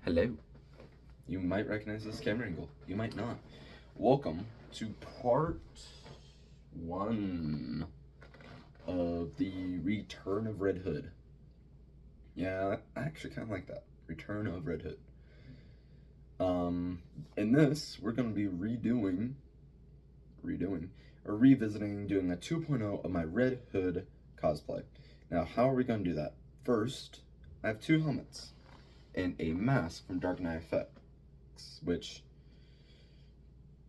Hello. You might recognize this camera angle. You might not. Welcome to part 1 of the Return of Red Hood. Yeah, I actually kind of like that. Return of Red Hood. In this, we're going to be revisiting, doing a 2.0 of my Red Hood cosplay. Now, how are we going to do that? First, I have 2 helmets and a mask from Dark Knight Effects, which,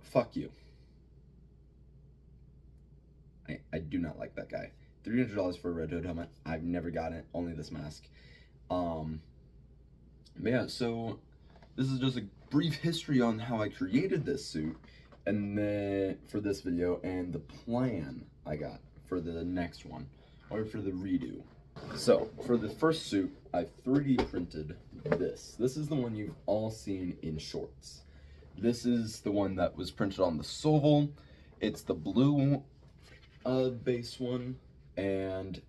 fuck you. I do not like that guy. $300 for a Red Hood helmet. I've never got it, only this mask. But yeah, so this is just a brief history on how I created this suit, and then for this video, and the plan I got for the next one, or for the redo. So, for the first suit, I 3D printed this. This is the one you've all seen in shorts. This is the one that was printed on the Soval. It's the blue base one, and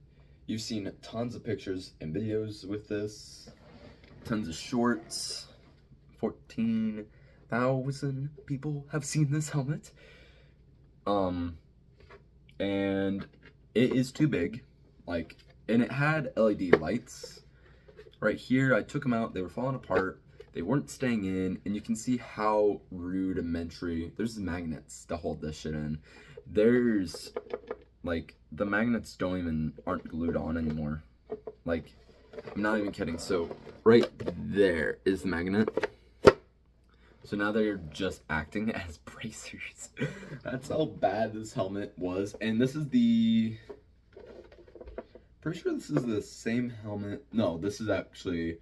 you've seen tons of pictures and videos with this. Tons of shorts. 14,000 people have seen this helmet. And it is too big. And it had LED lights right here. I took them out. They were falling apart. They weren't staying in, and you can see how rudimentary. There's magnets to hold this shit in. There's the magnets aren't glued on anymore. I'm not even kidding. So right there is the magnet. So now they're just acting as bracers. That's how bad this helmet was. And this is pretty sure this is the same helmet. No, this is actually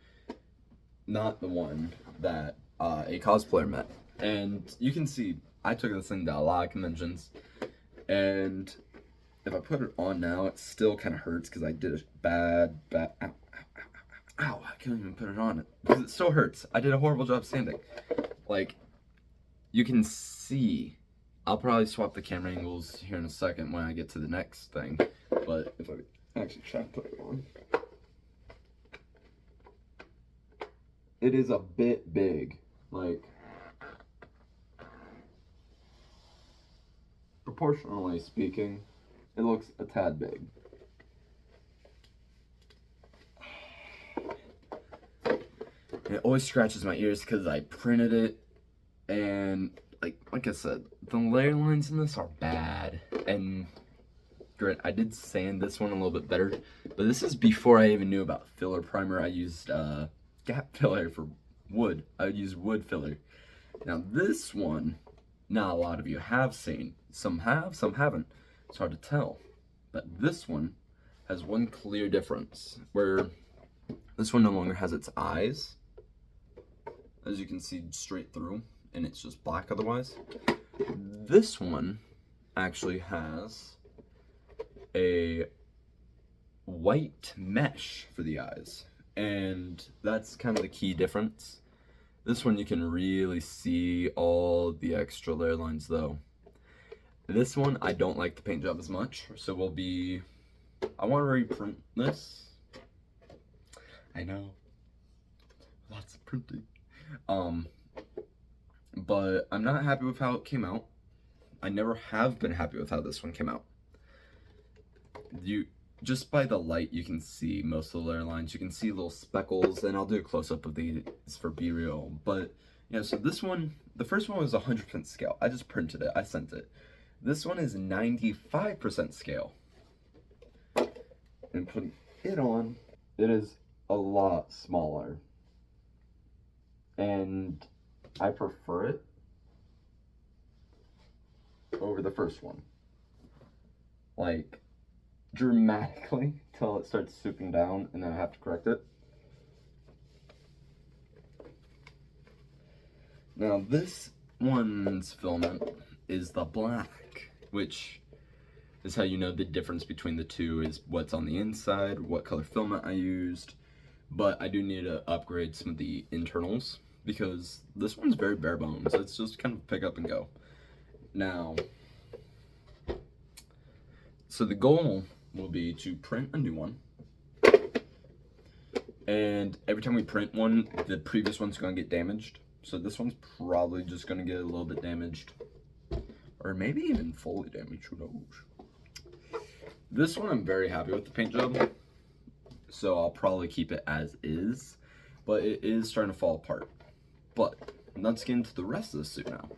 not the one that a cosplayer met. And you can see, I took this thing to a lot of conventions. And if I put it on now, it still kind of hurts because I did a bad, ow, I can't even put it on because it still hurts. I did a horrible job standing. You can see, I'll probably swap the camera angles here in a second when I get to the next thing. But if I actually try to put it on, it is a bit big. Proportionally speaking, it looks a tad big. It always scratches my ears because I printed it, and like I said, the layer lines in this are bad. And I did sand this one a little bit better, but this is before I even knew about filler primer. I used gap filler for wood. I would use wood filler. Now this one, not a lot of you have seen. Some have, some haven't. It's hard to tell. But this one has one clear difference, where this one no longer has its eyes, as you can see straight through, and it's just black otherwise. This one actually has a white mesh for the eyes, and that's kind of the key difference. This one you can really see all the extra layer lines though. This one I don't like the paint job as much, so I want to reprint this. I know, lots of printing. But I'm not happy with how it came out. I never have been happy with how this one came out. Just by the light, you can see most of the layer lines. You can see little speckles, and I'll do a close-up of these for B-Real. But, yeah, so this one, the first one was 100% scale. I just printed it. I sent it. This one is 95% scale. And putting it on, it is a lot smaller. And I prefer it over the first one. Dramatically, till it starts swooping down, and then I have to correct it. Now this one's filament is the black, which is how you know the difference between the two is what's on the inside, what color filament I used. But I do need to upgrade some of the internals, because this one's very bare bones. It's just kind of pick up and go. Now, so the goal will be to print a new one, And every time we print one, the previous one's gonna get damaged. So this one's probably just gonna get a little bit damaged. Or maybe even fully damaged, who knows. This one I'm very happy with the paint job. So I'll probably keep it as is. But it is starting to fall apart. But let's get into the rest of the suit now.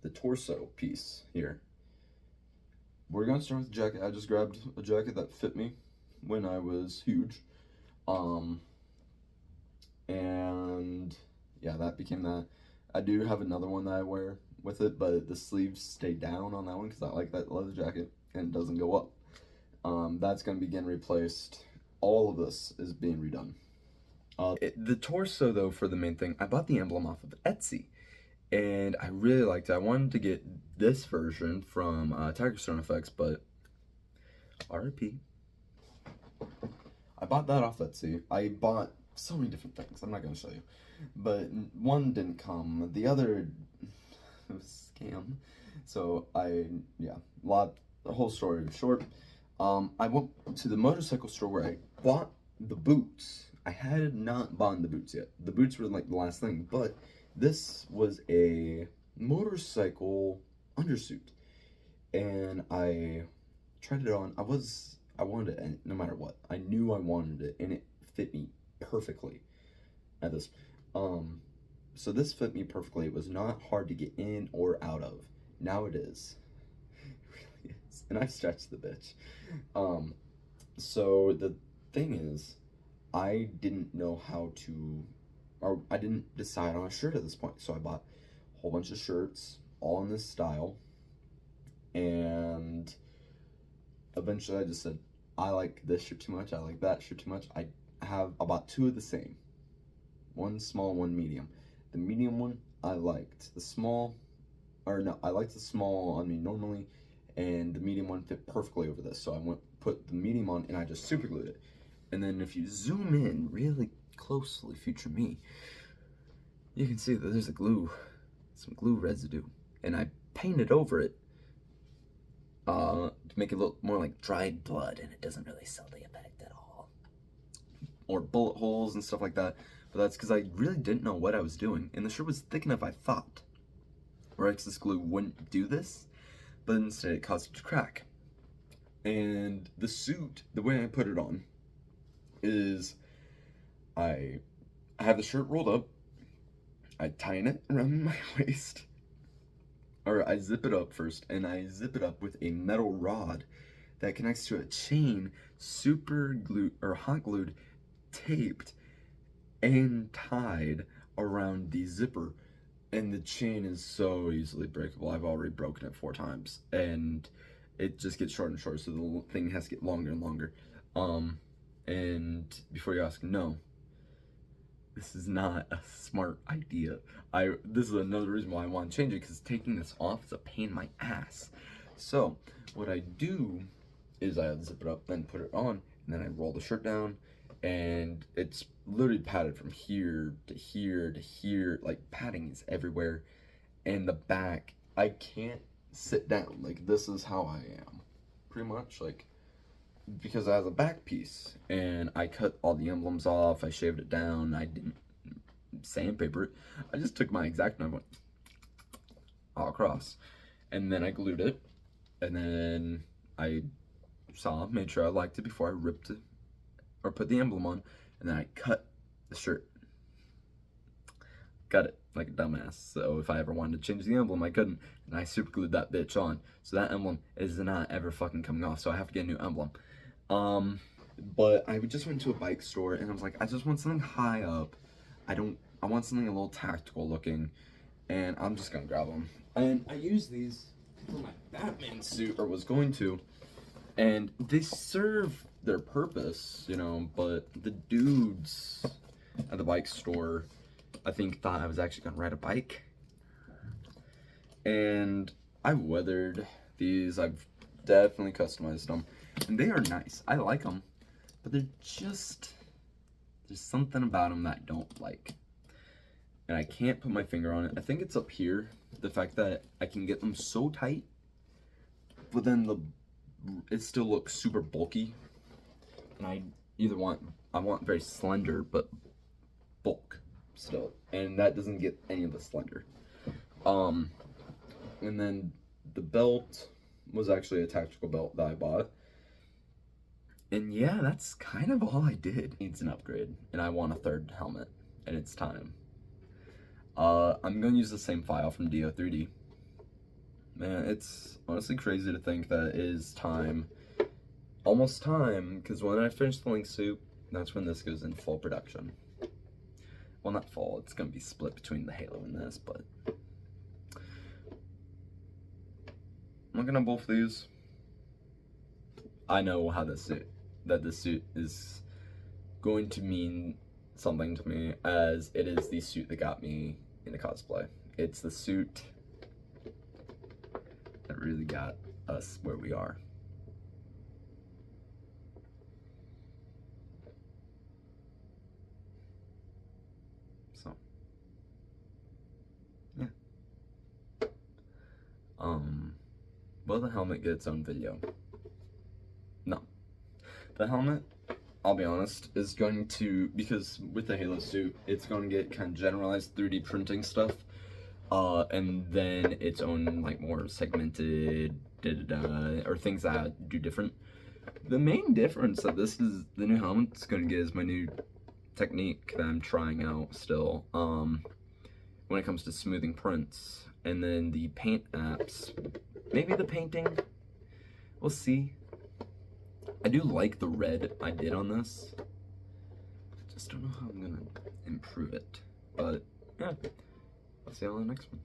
The torso piece here. We're gonna start with the jacket. I just grabbed a jacket that fit me when I was huge. And yeah, that became that. I do have another one that I wear with it, but the sleeves stay down on that one because I like that leather jacket and it doesn't go up. That's gonna be getting replaced. All of this is being redone. The torso though, for the main thing, I bought the emblem off of Etsy. And I really liked it. I wanted to get this version from Tiger Stone Effects, but RIP. I bought that off Etsy. I bought so many different things. I'm not going to show you. But one didn't come. The other was a scam. So the whole story short. I went to the motorcycle store where I bought the boots. I had not bought the boots yet. The boots were like the last thing, but this was a motorcycle undersuit, and I tried it on. I wanted it no matter what. I knew I wanted it, and it fit me perfectly. At this, so this fit me perfectly. It was not hard to get in or out of. Now it is. It really is, and I stretched the bitch. So the thing is, I didn't know how to, or I didn't decide on a shirt at this point. So I bought a whole bunch of shirts, all in this style, and eventually I just said, I like this shirt too much, I like that shirt too much. I bought two of the same, one small, one medium. The medium one I liked. I liked the small on me normally, and the medium one fit perfectly over this. So I put the medium on, and I just super glued it. And then if you zoom in really closely, future me, you can see that there's some glue residue, and I painted over it to make it look more like dried blood, and it doesn't really sell the effect at all. Or bullet holes and stuff like that, but that's because I really didn't know what I was doing, and the shirt was thick enough, I thought, or excess glue wouldn't do this, but instead it caused it to crack. And the suit, the way I put it on, is I have the shirt rolled up, I tie it around my waist, or I zip it up first, and I zip it up with a metal rod that connects to a chain, super glued, or hot glued, taped, and tied around the zipper. And the chain is so easily breakable. I've already broken it 4 times, and it just gets shorter and shorter, so the thing has to get longer and longer. And before you ask, no, this is not a smart idea. This is another reason why I want to change it, because taking this off is a pain in my ass. So what I do is I zip it up, then put it on, and then I roll the shirt down, and it's literally padded from here to here to here. Like, padding is everywhere. And the back, I can't sit down. Like, this is how I am, pretty much, like, because it has a back piece, and I cut all the emblems off, I shaved it down, I didn't sandpaper it, I just took my X-Acto and I went all across, and then I glued it, and then I made sure I liked it before I ripped it, or put the emblem on, and then I cut the shirt. Cut it like a dumbass, so if I ever wanted to change the emblem, I couldn't, and I super glued that bitch on, so that emblem is not ever fucking coming off, so I have to get a new emblem. But I just went to a bike store, and I was like, I just want something high up. I want something a little tactical looking, and I'm just gonna grab them. And I use these for my Batman suit, or was going to, and they serve their purpose, you know, but the dudes at the bike store, I think, thought I was actually gonna ride a bike. And I've weathered these, I've definitely customized them, and they are nice. I like them, but there's something about them that I don't like, and I can't put my finger on it. I think it's up here, the fact that I can get them so tight but then it still looks super bulky, and I want very slender, but bulk still, and that doesn't get any of the slender. And then the belt was actually a tactical belt that I bought. And yeah, that's kind of all I did. Needs an upgrade, and I want a third helmet, and it's time. I'm gonna use the same file from DO3D. Man, it's honestly crazy to think that it is time. Almost time, because when I finish the Link suit, that's when this goes in full production. Well, not full, it's gonna be split between the Halo and this, but looking at both of these, I know how this suit is going to mean something to me, as it is the suit that got me into cosplay. It's the suit that really got us where we are. So, yeah. Will the helmet get its own video? No. The helmet, I'll be honest, is going to, because with the Halo suit, it's going to get kind of generalized 3D printing stuff, and then its own, like, more segmented, or things that do different. The main difference that the new helmet's going to get is my new technique that I'm trying out still, when it comes to smoothing prints. And then the paint apps, maybe the painting, we'll see. I do like the red I did on this. I just don't know how I'm gonna improve it. But yeah, I'll see you on the next one.